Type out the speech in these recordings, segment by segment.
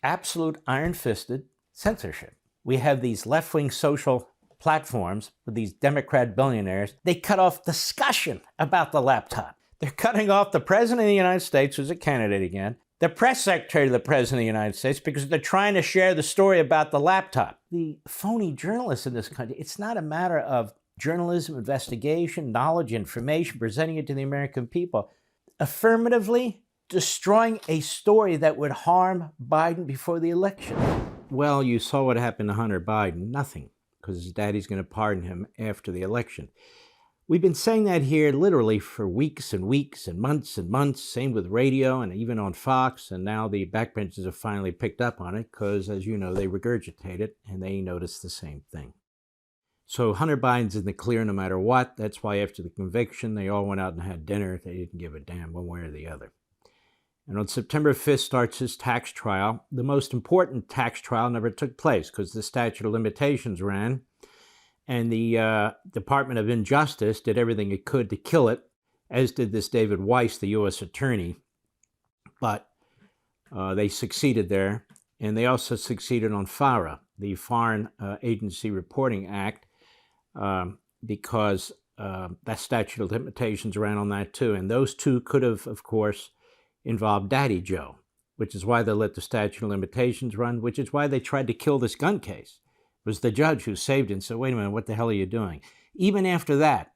absolute iron-fisted censorship. We have these left-wing social platforms with these Democrat billionaires. They cut off discussion about the laptop. They're cutting off the President of the United States, who's a candidate again, the press secretary of the President of the United States, because they're trying to share the story about the laptop. The phony journalists in this country, it's not a matter of journalism, investigation, knowledge, information, presenting it to the American people. Affirmatively destroying a story that would harm Biden before the election. Well, you saw what happened to Hunter Biden. Nothing, because his daddy's going to pardon him after the election. We've been saying that here literally for weeks and weeks and months, same with radio and even on Fox, and now the backbenchers have finally picked up on it because, as you know, they regurgitate it and they notice the same thing. So Hunter Biden's in the clear no matter what. That's why after the conviction, they all went out and had dinner. They didn't give a damn one way or the other. And on September 5th starts his tax trial. The most important tax trial never took place because the statute of limitations ran. And the Department of Injustice did everything it could to kill it, as did this David Weiss, the U.S. attorney. But they succeeded there. And they also succeeded on FARA, the Foreign Agency Reporting Act, because that statute of limitations ran on that too. And those two could have, of course, involved Daddy Joe, which is why they let the statute of limitations run, which is why they tried to kill this gun case. It was the judge who saved it and said, wait a minute, what the hell are you doing? Even after that,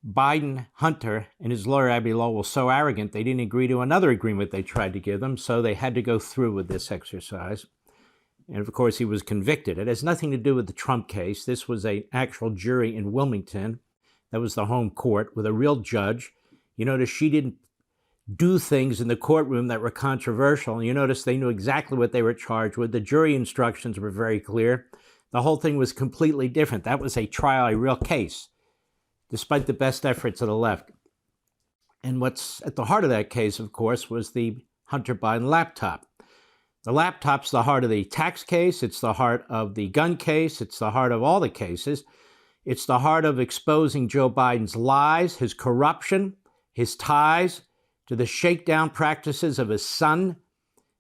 Biden, Hunter, and his lawyer, Abbe Lowell, were so arrogant they didn't agree to another agreement they tried to give them, so they had to go through with this exercise. And of course, he was convicted. It has nothing to do with the Trump case. This was an actual jury in Wilmington. That was the home court with a real judge. You notice she didn't do things in the courtroom that were controversial. You notice they knew exactly what they were charged with. The jury instructions were very clear. The whole thing was completely different. That was a trial, a real case, despite the best efforts of the left. And what's at the heart of that case, of course, was the Hunter Biden laptop. The laptop's the heart of the tax case. It's the heart of the gun case. It's the heart of all the cases. It's the heart of exposing Joe Biden's lies, his corruption, his ties to the shakedown practices of his son.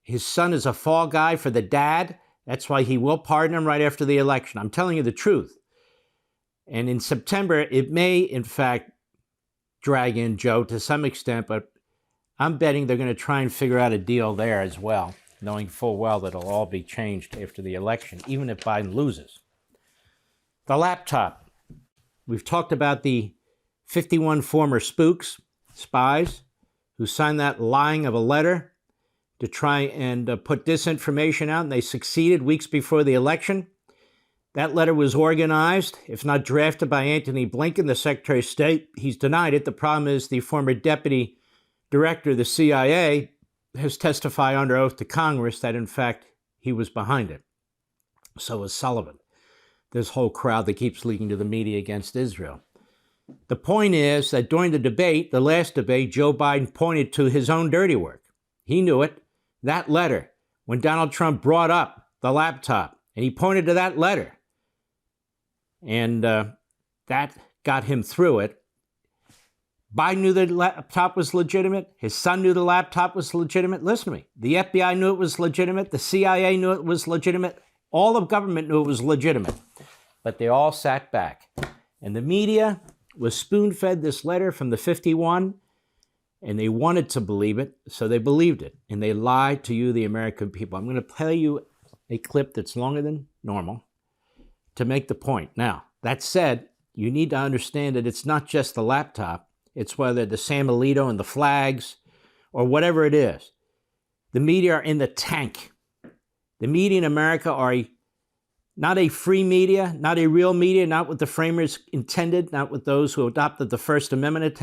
His son is a fall guy for the dad. That's why he will pardon him right after the election. I'm telling you the truth. And in September, it may, in fact, drag in Joe to some extent, but I'm betting they're going to try and figure out a deal there as well, knowing full well that it'll all be changed after the election, even if Biden loses. The laptop. We've talked about the 51 former spooks, spies, who signed that lying of a letter to try and put disinformation out, and they succeeded weeks before the election. That letter was organized, if not drafted, by Antony Blinken, the Secretary of State. He's denied it. The problem is the former deputy director of the CIA has testified under oath to Congress that, in fact, he was behind it. So is Sullivan, this whole crowd that keeps leaking to the media against Israel. The point is that during the debate, the last debate, Joe Biden pointed to his own dirty work. He knew it. That letter, when Donald Trump brought up the laptop, and he pointed to that letter, and that got him through it. Biden knew the laptop was legitimate. His son knew the laptop was legitimate. Listen to me. The FBI knew it was legitimate. The CIA knew it was legitimate. All of government knew it was legitimate. But they all sat back. And the media was spoon-fed this letter from the 51, and they wanted to believe it, so they believed it. And they lied to you, the American people. I'm going to play you a clip that's longer than normal to make the point. Now, that said, you need to understand that it's not just the laptop. It's whether the Sam Alito and the flags or whatever it is. The media are in the tank. The media in America are not a free media, not a real media, not what the framers intended, not what those who adopted the First Amendment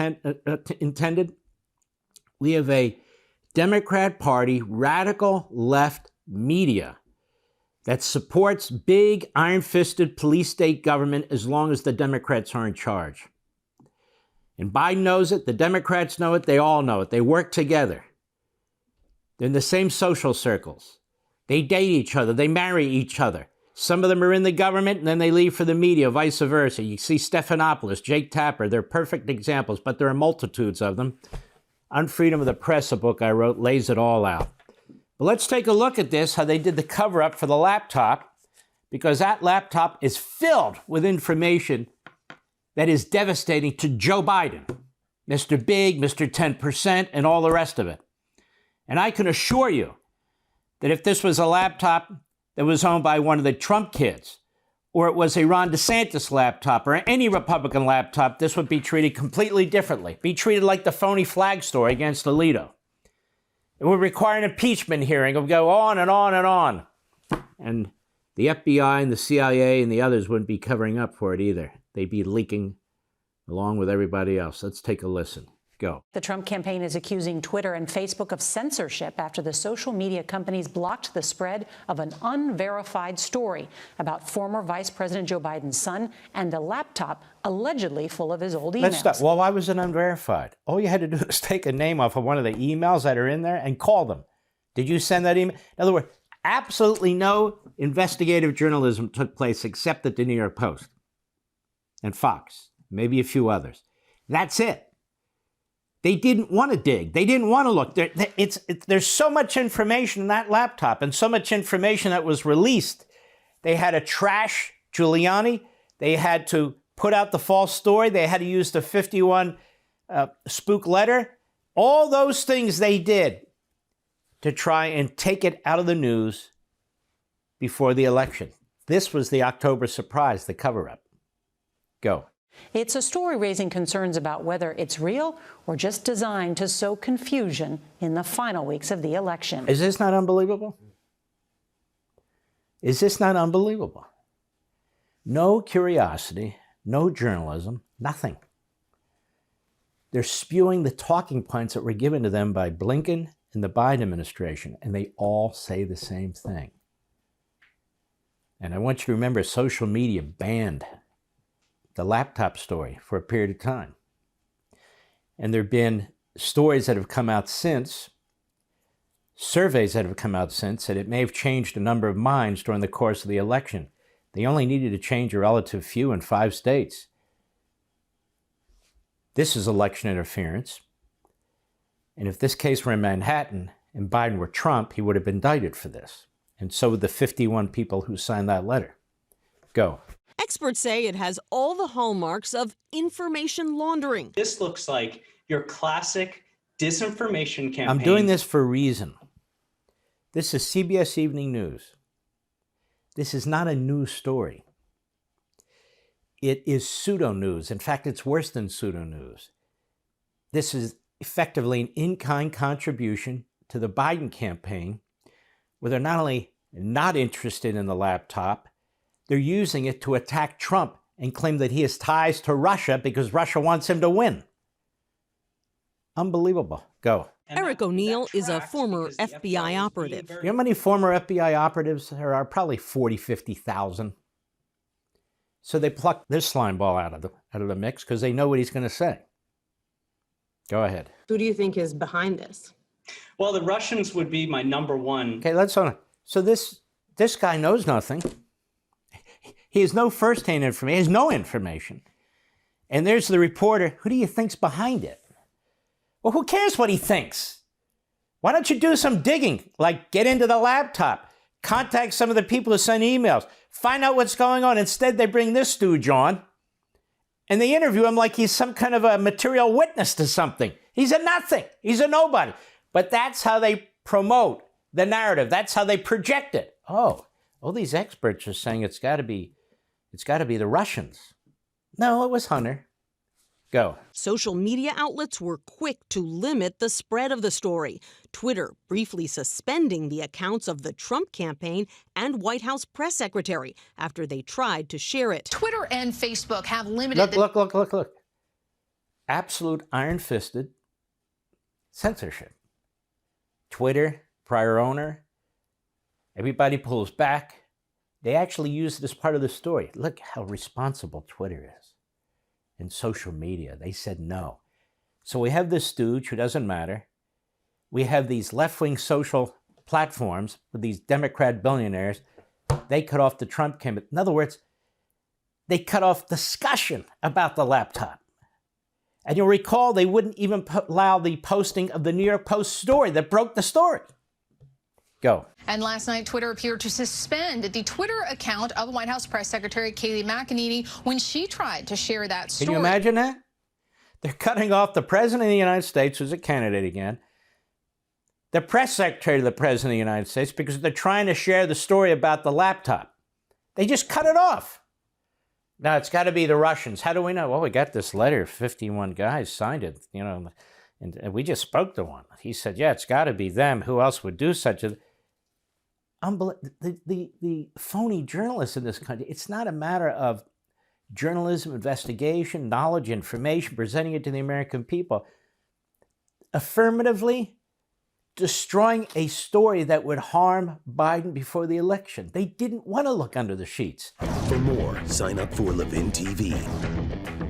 intended. We have a Democrat Party, radical left media that supports big, iron-fisted police state government as long as the Democrats are in charge. And Biden knows it, the Democrats know it, they all know it. They work together. They're in the same social circles. They date each other, they marry each other. Some of them are in the government and then they leave for the media, vice versa. You see Stephanopoulos, Jake Tapper, they're perfect examples, but there are multitudes of them. On Freedom of the Press, a book I wrote, lays it all out. But let's take a look at this, how they did the cover-up for the laptop, because that laptop is filled with information that is devastating to Joe Biden, Mr. Big, Mr. 10%, and all the rest of it. And I can assure you that if this was a laptop that was owned by one of the Trump kids, or it was a Ron DeSantis laptop, or any Republican laptop, this would be treated completely differently. Be treated like the phony flag story against Alito. It would require an impeachment hearing. It would go on and on and on. And the FBI and the CIA and the others wouldn't be covering up for it either. They'd be leaking along with everybody else. Let's take a listen. Go. The Trump campaign is accusing Twitter and Facebook of censorship after the social media companies blocked the spread of an unverified story about former Vice President Joe Biden's son and a laptop allegedly full of his old emails. Let's stop. Well, why was it unverified? All you had to do was take a name off of one of the emails that are in there and call them. Did you send that email? In other words, absolutely no investigative journalism took place except at the New York Post and Fox, maybe a few others. That's it. They didn't want to dig. They didn't want to look. There's so much information in that laptop and so much information that was released. They had to trash Giuliani. They had to put out the false story. They had to use the 51 spook letter. All those things they did to try and take it out of the news before the election. This was the October surprise, the cover-up. Go. It's a story raising concerns about whether it's real or just designed to sow confusion in the final weeks of the election. Is this not unbelievable? Is this not unbelievable? No curiosity, no journalism, nothing. They're spewing the talking points that were given to them by Blinken and the Biden administration, and they all say the same thing. And I want you to remember, social media banned the laptop story for a period of time. And there have been stories that have come out since, surveys that have come out since, that it may have changed a number of minds during the course of the election. They only needed to change a relative few in 5 states. This is election interference. And if this case were in Manhattan and Biden were Trump, he would have been indicted for this. And so would the 51 people who signed that letter. Go. Experts say it has all the hallmarks of information laundering. This looks like your classic disinformation campaign. I'm doing this for a reason. This is CBS Evening News. This is not a news story. It is pseudo-news. In fact, it's worse than pseudo-news. This is effectively an in-kind contribution to the Biden campaign, where they're not only not interested in the laptop, they're using it to attack Trump and claim that he has ties to Russia because Russia wants him to win. Unbelievable. Go. Eric O'Neill is a former FBI operative. You know how many former FBI operatives there are? Probably 40, 50,000. So they plucked this slime ball out of the mix because they know what he's going to say. Go ahead. Who do you think is behind this? Well, the Russians would be my number one. Okay, let's hold on. So this guy knows nothing. He has no first-hand information. He has no information. And there's the reporter. Who do you think's behind it? Well, who cares what he thinks? Why don't you do some digging? Like get into the laptop, contact some of the people who send emails, find out what's going on. Instead, they bring this stooge on, and they interview him like he's some kind of a material witness to something. He's a nothing. He's a nobody. But that's how they promote the narrative. That's how they project it. Oh, all these experts are saying it's got to be the Russians. No, it was Hunter. Go. Social media outlets were quick to limit the spread of the story. Twitter briefly suspending the accounts of the Trump campaign and White House press secretary after they tried to share it. Twitter and Facebook have limited... Look. Absolute iron-fisted censorship. Twitter, prior owner, everybody pulls back. They actually use it as part of the story. Look how responsible Twitter is. And social media, they said no. So we have this stooge who doesn't matter. We have these left-wing social platforms with these Democrat billionaires. They cut off the Trump campaign. In other words, they cut off discussion about the laptop. And you'll recall they wouldn't even allow the posting of the New York Post story that broke the story. Go. And last night, Twitter appeared to suspend the Twitter account of White House Press Secretary Kayleigh McEnany when she tried to share that story. Can you imagine that? They're cutting off the President of the United States, who's a candidate again, the press secretary of the President of the United States, because they're trying to share the story about the laptop. They just cut it off. Now, it's got to be the Russians. How do we know? Well, we got this letter. 51 guys signed it, and we just spoke to one. He said, yeah, it's got to be them. Who else would do such a... The phony journalists in this country, it's not a matter of journalism, investigation, knowledge, information, presenting it to the American people. Affirmatively destroying a story that would harm Biden before the election. They didn't want to look under the sheets. For more, sign up for LEVIN TV.